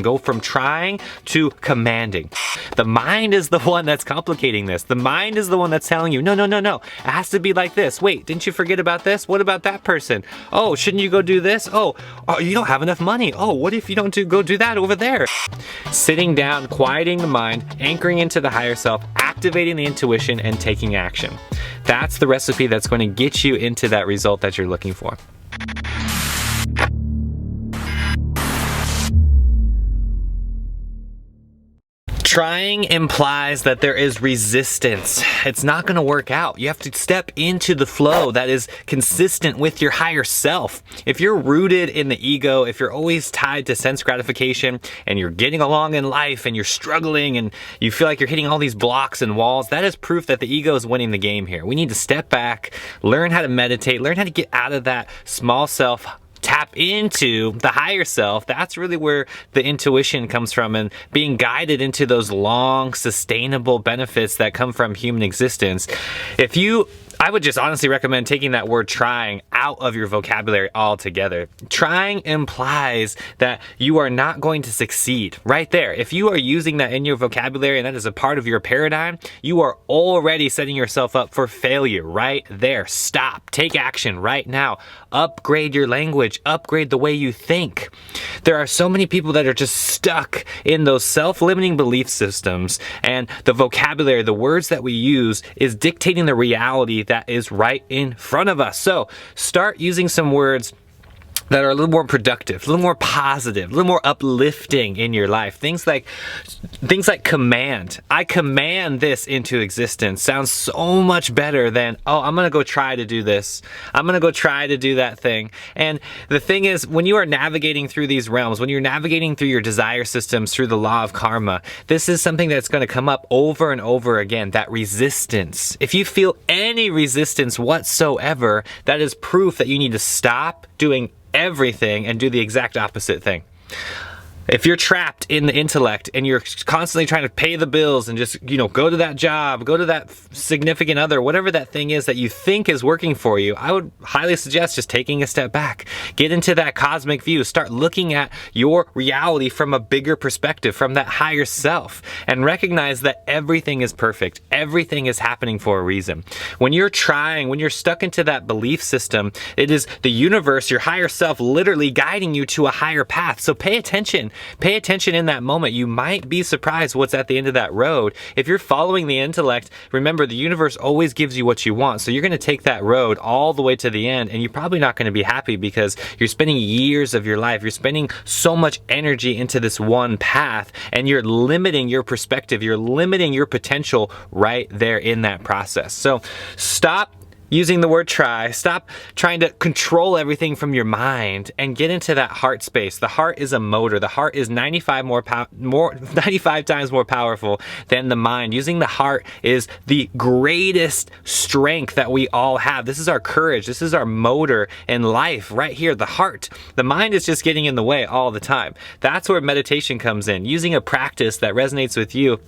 Go from trying to commanding. The mind is the one that's complicating this. The mind is the one that's telling you, no. It has to be like this. Wait, didn't you forget about this? What about that person? Oh, shouldn't you go do this? Oh, you don't have enough money. Oh, what if you don't go do that over there? Sitting down, quieting the mind, anchoring into the higher self, activating the intuition, and taking action. That's the recipe that's going to get you into that result that you're looking for. Trying implies that there is resistance. It's not going to work out. You have to step into the flow that is consistent with your higher self. If you're rooted in the ego, if you're always tied to sense gratification and you're getting along in life and you're struggling and you feel like you're hitting all these blocks and walls, that is proof that the ego is winning the game here. We need to step back, learn how to meditate, learn how to get out of that small self, tap into the higher self. That's really where the intuition comes from, and being guided into those long, sustainable benefits that come from human existence. I would just honestly recommend taking that word trying out of your vocabulary altogether. Trying implies that you are not going to succeed. Right there. If you are using that in your vocabulary and that is a part of your paradigm, you are already setting yourself up for failure right there. Stop. Take action right now. Upgrade your language. Upgrade the way you think. There are so many people that are just stuck in those self-limiting belief systems, and the vocabulary, the words that we use, is dictating the reality that is right in front of us. So start using some words that are a little more productive, a little more positive, a little more uplifting in your life. Things like command. I command this into existence sounds so much better than, oh, I'm going to go try to do this. I'm going to go try to do that thing. And the thing is, when you are navigating through these realms, when you're navigating through your desire systems, through the law of karma, this is something that's going to come up over and over again, that resistance. If you feel any resistance whatsoever, that is proof that you need to stop doing everything and do the exact opposite thing. If you're trapped in the intellect and you're constantly trying to pay the bills and just, go to that job, go to that significant other, whatever that thing is that you think is working for you, I would highly suggest just taking a step back. Get into that cosmic view. Start looking at your reality from a bigger perspective, from that higher self, and recognize that everything is perfect. Everything is happening for a reason. When you're stuck into that belief system, it is the universe, your higher self, literally guiding you to a higher path. So pay attention. Pay attention in that moment. You might be surprised what's at the end of that road. If you're following the intellect, remember the universe always gives you what you want. So you're going to take that road all the way to the end, and you're probably not going to be happy because you're spending years of your life. You're spending so much energy into this one path, and you're limiting your perspective. You're limiting your potential right there in that process. So stop using the word try. Stop trying to control everything from your mind and get into that heart space. The heart is a motor. The heart is 95 times more powerful than the mind. Using the heart is the greatest strength that we all have. This is our courage. This is our motor in life right here. The heart. The mind is just getting in the way all the time. That's where meditation comes in. Using a practice that resonates with you.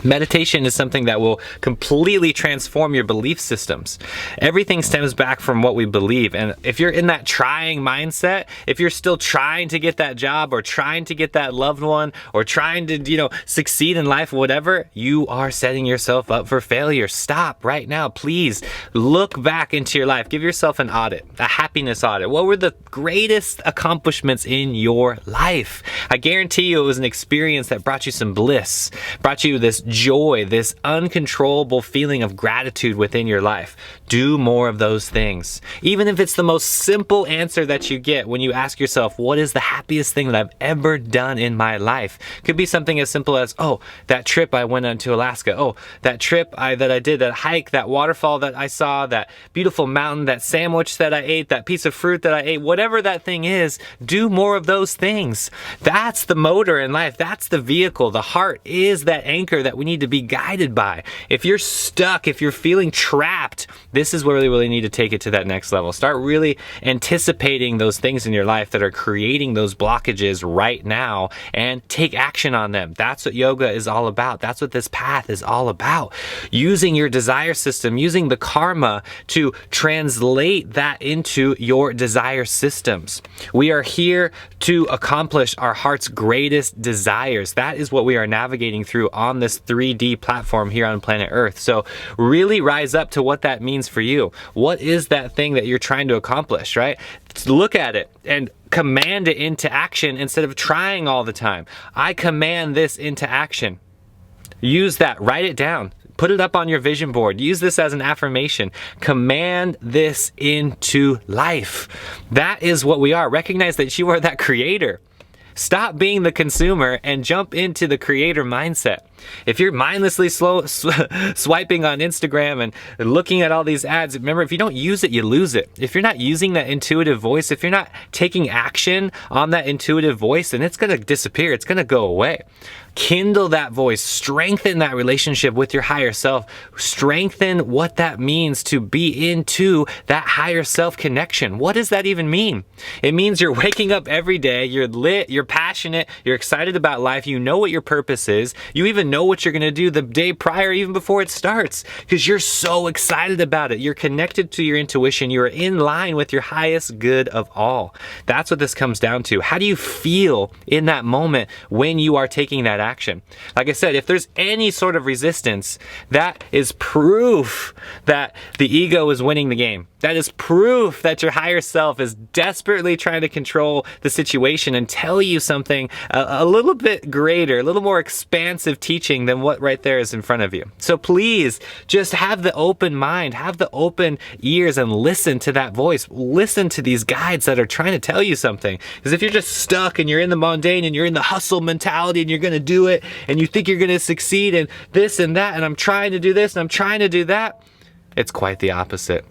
Meditation is something that will completely transform your belief systems. Everything stems back from what we believe. And if you're in that trying mindset, if you're still trying to get that job or trying to get that loved one or trying to, succeed in life, whatever, you are setting yourself up for failure. Stop right now. Please look back into your life. Give yourself an audit, a happiness audit. What were the greatest accomplishments in your life? I guarantee you it was an experience that brought you some bliss, brought you this joy, this uncontrollable feeling of gratitude within your life. Do more of those things. Even if it's the most simple answer that you get when you ask yourself, what is the happiest thing that I've ever done in my life? Could be something as simple as, oh, that trip I went on to Alaska. Oh, that trip that I did, that hike, that waterfall that I saw, that beautiful mountain, that sandwich that I ate, that piece of fruit that I ate, whatever that thing is, do more of those things. That's the motor in life. That's the vehicle. The heart is that anchor that we need to be guided by. If you're stuck, if you're feeling trapped, this is where we really need to take it to that next level. Start really anticipating those things in your life that are creating those blockages right now and take action on them. That's what yoga is all about. That's what this path is all about. Using your desire system, using the karma to translate that into your desire systems. We are here to accomplish our heart's greatest desires. That is what we are navigating through on this 3D platform here on planet Earth. So really rise up to what that means for you. What is that thing that you're trying to accomplish, right? Look at it and command it into action instead of trying all the time. I command this into action. Use that, write it down. Put it up on your vision board. Use this as an affirmation. Command this into life. That is what we are. Recognize that you are that creator. Stop being the consumer and jump into the creator mindset. If you're mindlessly swiping on Instagram and looking at all these ads, remember, if you don't use it, you lose it. If you're not using that intuitive voice, if you're not taking action on that intuitive voice, then it's going to disappear. It's going to go away. Kindle that voice, strengthen that relationship with your higher self, strengthen what that means to be into that higher self connection. What does that even mean? It means you're waking up every day, you're lit, you're passionate, you're excited about life, you know what your purpose is, you even know what you're gonna do the day prior, even before it starts, because you're so excited about it. You're connected to your intuition, you're in line with your highest good of all. That's what this comes down to. How do you feel in that moment when you are taking that action? Like I said, if there's any sort of resistance, that is proof that the ego is winning the game. That is proof that your higher self is desperately trying to control the situation and tell you something a little bit greater, a little more expansive teaching than what right there is in front of you. So please just have the open mind, have the open ears, and listen to that voice. Listen to these guides that are trying to tell you something. Because if you're just stuck and you're in the mundane and you're in the hustle mentality and you're going to do it and you think you're going to succeed and this and that and I'm trying to do this and I'm trying to do that, it's quite the opposite.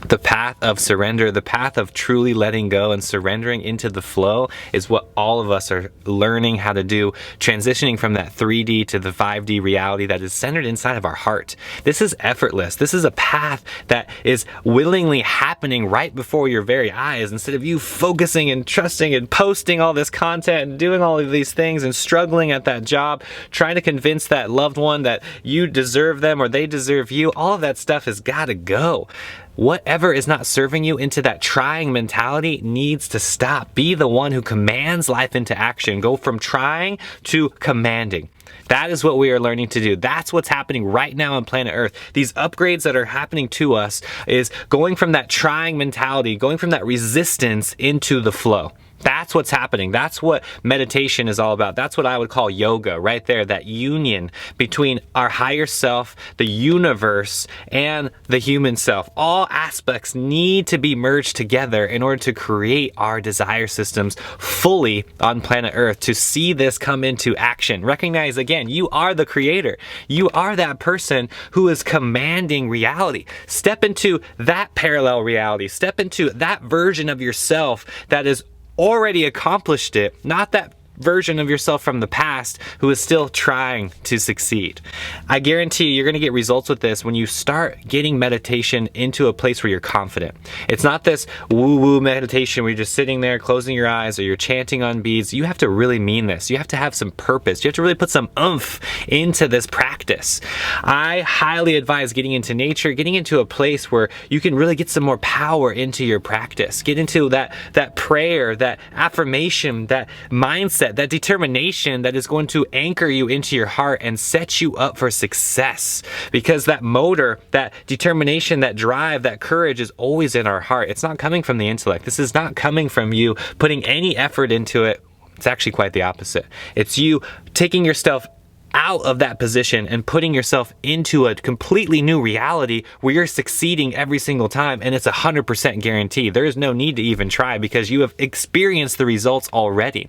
The path of surrender, the path of truly letting go and surrendering into the flow is what all of us are learning how to do, transitioning from that 3D to the 5D reality that is centered inside of our heart. This is effortless. This is a path that is willingly happening right before your very eyes. Instead of you focusing and trusting and posting all this content and doing all of these things and struggling at that job, trying to convince that loved one that you deserve them or they deserve you, all of that stuff has got to go. Whatever is not serving you into that trying mentality needs to stop. Be the one who commands life into action. Go from trying to commanding. That is what we are learning to do. That's what's happening right now on planet Earth. These upgrades that are happening to us is going from that trying mentality, going from that resistance into the flow. That's what's happening. That's what meditation is all about. That's what I would call yoga right there, that union between our higher self, the universe, and the human self. All aspects need to be merged together in order to create our desire systems fully on planet Earth, to see this come into action. Recognize, again, you are the creator. You are that person who is commanding reality. Step into that parallel reality. Step into that version of yourself that is already accomplished it, not that version of yourself from the past who is still trying to succeed. I guarantee you're going to get results with this when you start getting meditation into a place where you're confident. It's not this woo-woo meditation where you're just sitting there closing your eyes or you're chanting on beads. You have to really mean this. You have to have some purpose. You have to really put some oomph into this practice. I highly advise getting into nature, getting into a place where you can really get some more power into your practice. Get into that prayer, that affirmation, that mindset, that determination that is going to anchor you into your heart and set you up for success. Because that motor, that determination, that drive, that courage is always in our heart. It's not coming from the intellect. This is not coming from you putting any effort into it. It's actually quite the opposite. It's you taking yourself out of that position and putting yourself into a completely new reality where you're succeeding every single time, and it's 100% guarantee. There is no need to even try because you have experienced the results already.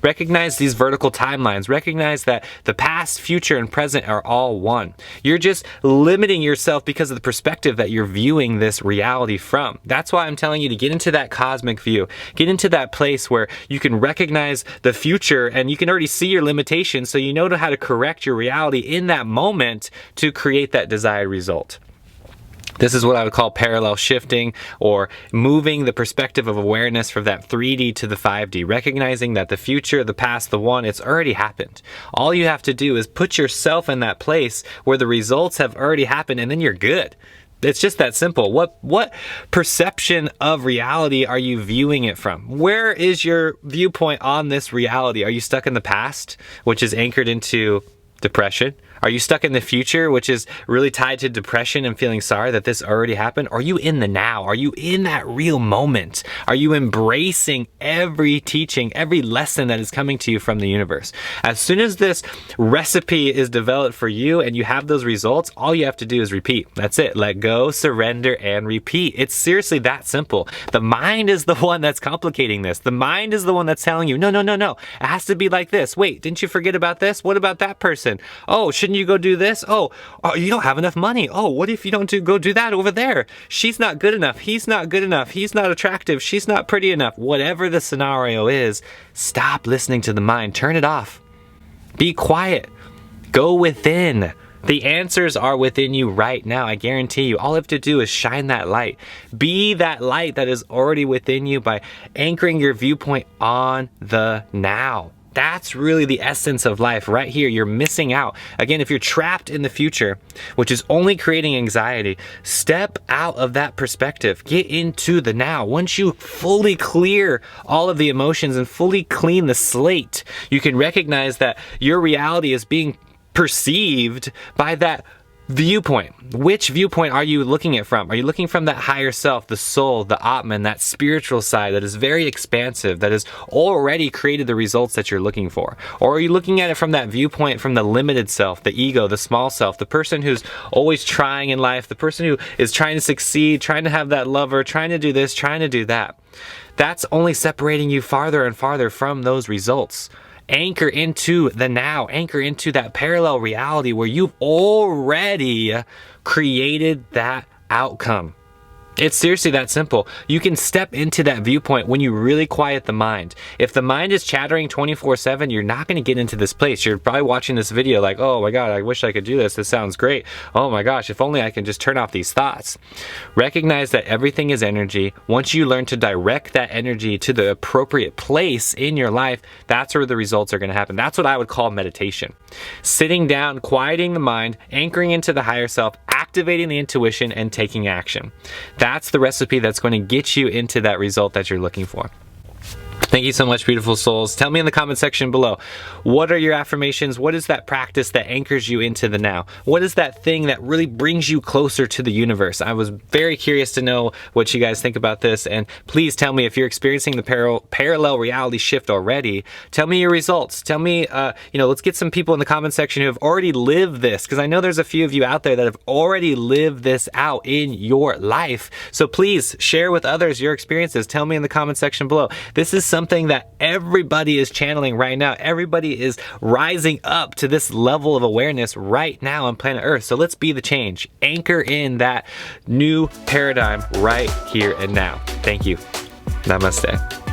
Recognize these vertical timelines. Recognize that the past, future, and present are all one. You're just limiting yourself because of the perspective that you're viewing this reality from. That's why I'm telling you to get into that cosmic view. Get into that place where you can recognize the future and you can already see your limitations, so you know how to correct direct your reality in that moment to create that desired result. This is what I would call parallel shifting, or moving the perspective of awareness from that 3D to the 5D, recognizing that the future, the past, the one, it's already happened. All you have to do is put yourself in that place where the results have already happened, and then you're good. It's just that simple. What perception of reality are you viewing it from? Where is your viewpoint on this reality? Are you stuck in the past, which is anchored into depression? Are you stuck in the future, which is really tied to depression and feeling sorry that this already happened? Are you in the now? Are you in that real moment? Are you embracing every teaching, every lesson that is coming to you from the universe? As soon as this recipe is developed for you and you have those results, all you have to do is repeat. That's it. Let go, surrender, and repeat. It's seriously that simple. The mind is the one that's complicating this. The mind is the one that's telling you, no. It has to be like this. Wait, didn't you forget about this? What about that person? Oh, shouldn't you go do this? Oh, you don't have enough money. Oh, what if you don't go do that over there? She's not good enough. He's not good enough. He's not attractive. She's not pretty enough. Whatever the scenario is, stop listening to the mind. Turn it off. Be quiet. Go within. The answers are within you right now. I guarantee you. All you have to do is shine that light. Be that light that is already within you by anchoring your viewpoint on the now. That's really the essence of life right here. You're missing out. Again, if you're trapped in the future, which is only creating anxiety, step out of that perspective. Get into the now. Once you fully clear all of the emotions and fully clean the slate, you can recognize that your reality is being perceived by that viewpoint. Which viewpoint are you looking at from? Are you looking from that higher self, the soul, the Atman, that spiritual side that is very expansive, that has already created the results that you're looking for? Or are you looking at it from that viewpoint from the limited self, the ego, the small self, the person who's always trying in life, the person who is trying to succeed, trying to have that lover, trying to do this, trying to do that? That's only separating you farther and farther from those results. Anchor into the now. Anchor into that parallel reality where you've already created that outcome. It's seriously that simple. You can step into that viewpoint when you really quiet the mind. If the mind is chattering 24/7, you're not going to get into this place. You're probably watching this video like, oh my God, I wish I could do this. This sounds great. Oh my gosh, if only I can just turn off these thoughts. Recognize that everything is energy. Once you learn to direct that energy to the appropriate place in your life, that's where the results are going to happen. That's what I would call meditation. Sitting down, quieting the mind, anchoring into the higher self, activating the intuition, and taking action. That's the recipe that's going to get you into that result that you're looking for. Thank you so much, beautiful souls. Tell me in the comment section below, what are your affirmations? What is that practice that anchors you into the now? What is that thing that really brings you closer to the universe? I was very curious to know what you guys think about this, and please tell me if you're experiencing the parallel reality shift already. Tell me your results. Tell me, let's get some people in the comment section who have already lived this, because I know there's a few of you out there that have already lived this out in your life. So please share with others your experiences. Tell me in the comment section below. This is something that everybody is channeling right now. Everybody is rising up to this level of awareness right now on planet Earth. So let's be the change. Anchor in that new paradigm right here and now. Thank you. Namaste.